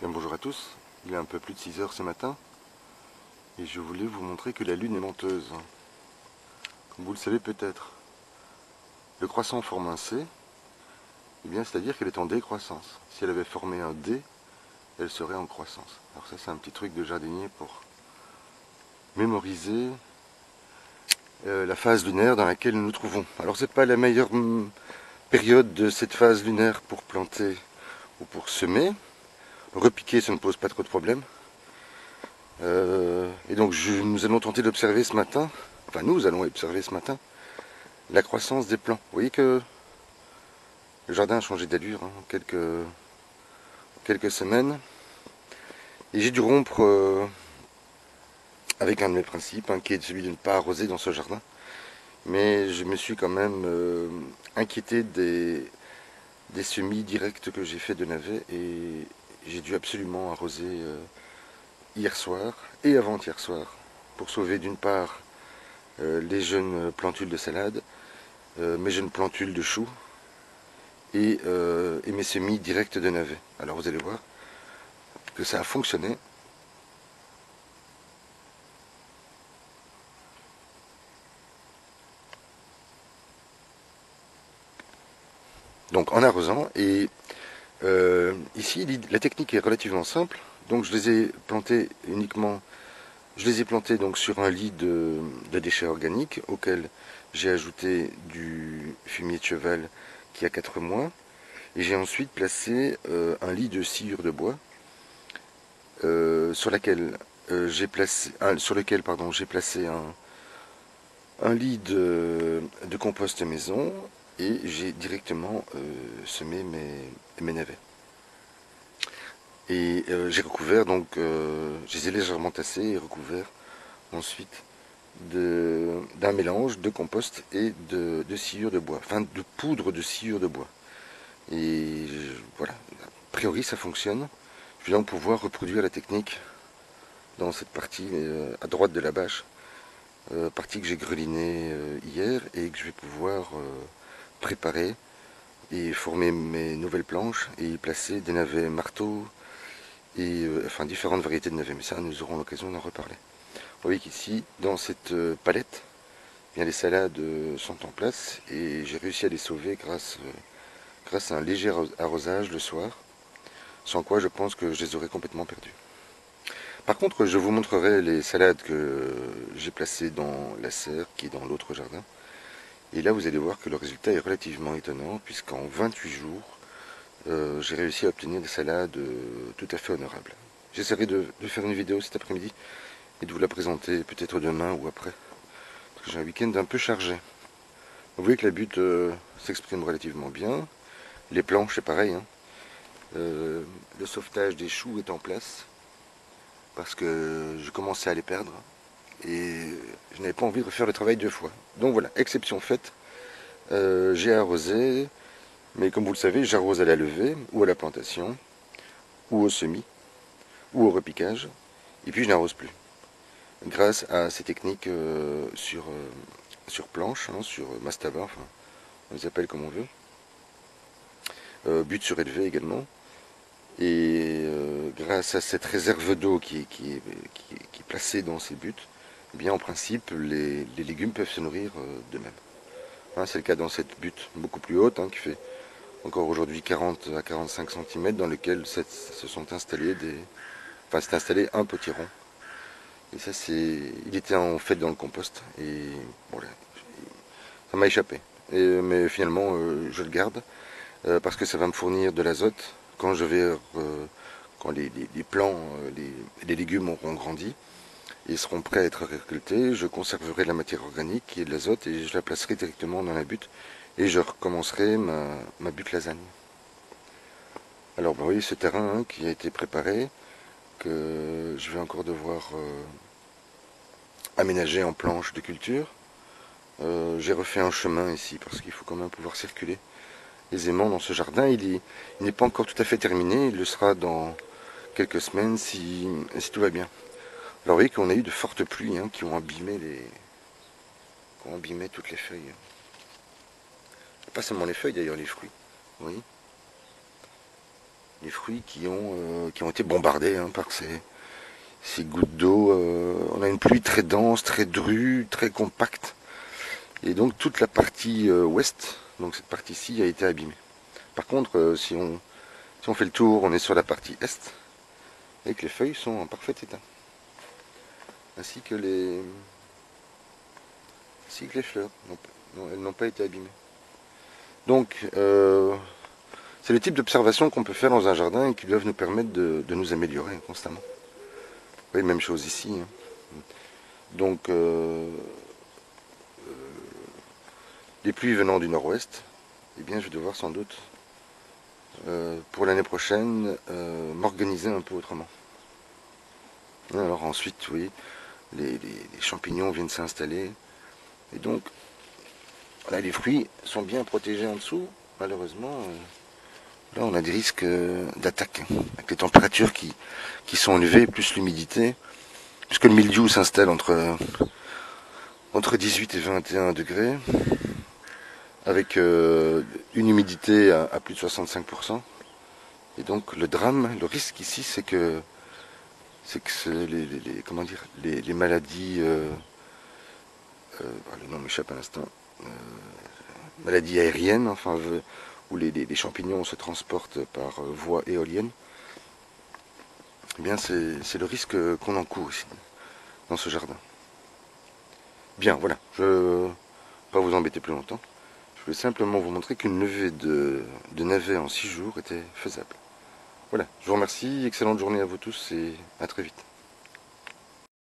Bien, bonjour à tous, il est un peu plus de 6 heures ce matin et je voulais vous montrer que la Lune est menteuse. Comme vous le savez peut-être, le croissant forme un C, et bien c'est-à-dire qu'elle est en décroissance. Si elle avait formé un D, elle serait en croissance. Alors ça c'est un petit truc de jardinier pour mémoriser la phase lunaire dans laquelle nous nous trouvons. Alors c'est pas la meilleure période de cette phase lunaire pour planter ou pour semer. Repiquer ça ne pose pas trop de problèmes. Et donc nous allons tenter d'observer ce matin, enfin nous allons observer ce matin, la croissance des plants. Vous voyez que le jardin a changé d'allure en quelques semaines. Et j'ai dû rompre avec un de mes principes, qui est celui de ne pas arroser dans ce jardin. Mais je me suis quand même inquiété des semis directs que j'ai fait de navets et j'ai dû absolument arroser hier soir et avant-hier soir pour sauver d'une part les jeunes plantules de salade, mes jeunes plantules de choux et mes semis directs de navets. Alors vous allez voir que ça a fonctionné. Donc en arrosant, et ici la technique est relativement simple. Donc je les ai plantés uniquement, je les ai plantés donc sur un lit de déchets organiques auquel j'ai ajouté du fumier de cheval qui a 4 mois. Et j'ai ensuite placé un lit de sciure de bois sur lequel j'ai placé un lit de compost maison et j'ai directement semé mes navets. Et j'ai recouvert, donc je les ai légèrement tassés et recouverts ensuite d'un mélange de compost et de sciure de bois, enfin de poudre de sciure de bois. Et voilà, a priori ça fonctionne. Je vais donc pouvoir reproduire la technique dans cette partie à droite de la bâche, partie que j'ai grelinée hier et que je vais pouvoir préparer et former mes nouvelles planches et y placer des navets marteaux et enfin différentes variétés de navets. Mais ça, nous aurons l'occasion d'en reparler. Vous voyez qu'ici, dans cette palette, bien les salades sont en place et j'ai réussi à les sauver grâce à un léger arrosage le soir, sans quoi je pense que je les aurais complètement perdus. Par contre, je vous montrerai les salades que j'ai placées dans la serre, qui est dans l'autre jardin. Et là, vous allez voir que le résultat est relativement étonnant, puisqu'en 28 jours, j'ai réussi à obtenir des salades tout à fait honorables. J'essaierai de faire une vidéo cet après-midi et de vous la présenter peut-être demain ou après, parce que j'ai un week-end un peu chargé. Vous voyez que la butte s'exprime relativement bien. Les planches, c'est pareil, hein. Le sauvetage des choux est en place, parce que je commençais à les perdre. Et je n'avais pas envie de refaire le travail 2 fois. Donc voilà, exception faite. J'ai arrosé, mais comme vous le savez, j'arrose à la levée, ou à la plantation, ou au semis, ou au repiquage, et puis je n'arrose plus. Grâce à ces techniques sur planche, hein, sur mastaba, enfin, on les appelle comme on veut, but surélevé également, et grâce à cette réserve d'eau qui est placée dans ces buts, eh bien en principe les légumes peuvent se nourrir d'eux-mêmes. Hein, c'est le cas dans cette butte beaucoup plus haute, qui fait encore aujourd'hui 40 à 45 cm, dans lequel se sont installés enfin s'est installé un potiron. Et ça il était en fait dans le compost et bon là, ça m'a échappé. Mais finalement je le garde parce que ça va me fournir de l'azote quand quand les plants, les légumes auront grandi et seront prêts à être récoltés. Je conserverai de la matière organique qui est de l'azote et je la placerai directement dans la butte et je recommencerai ma butte lasagne. Alors vous voyez ce terrain qui a été préparé, que je vais encore devoir aménager en planche de culture. J'ai refait un chemin ici parce qu'il faut quand même pouvoir circuler aisément dans ce jardin. Il n'est pas encore tout à fait terminé, il le sera dans quelques semaines si tout va bien. Alors vous voyez qu'on a eu de fortes pluies qui ont abîmé toutes les feuilles. Pas seulement les feuilles d'ailleurs, les fruits. Vous voyez. les fruits qui ont été bombardés hein, par ces gouttes d'eau. On a une pluie très dense, très drue, très compacte. Et donc toute la partie ouest, donc cette partie-ci, a été abîmée. Par contre, si on fait le tour, on est sur la partie est, et que les feuilles sont en parfait état. Ainsi que les fleurs. Non, elles n'ont pas été abîmées. Donc, c'est le type d'observation qu'on peut faire dans un jardin et qui doivent nous permettre de nous améliorer constamment. Oui, même chose ici. Hein. Donc, les pluies venant du nord-ouest, eh bien, je vais devoir sans doute, pour l'année prochaine, m'organiser un peu autrement. Alors ensuite, oui, les champignons viennent s'installer. Et donc, là, les fruits sont bien protégés en dessous. Malheureusement, là, on a des risques d'attaque. Avec les températures qui sont élevées, plus l'humidité. Puisque le mildiou s'installe entre 18 et 21 degrés. Avec une humidité à plus de 65%. Et donc, le drame, le risque ici, c'est que comment dire, les maladies, le nom m'échappe à l'instant, maladies aériennes, enfin, où les champignons se transportent par voie éolienne, eh bien c'est le risque qu'on encourt ici, dans ce jardin. Bien, voilà, je ne vais pas vous embêter plus longtemps. Je voulais simplement vous montrer qu'une levée de navets en 6 jours était faisable. Voilà, je vous remercie, excellente journée à vous tous et à très vite.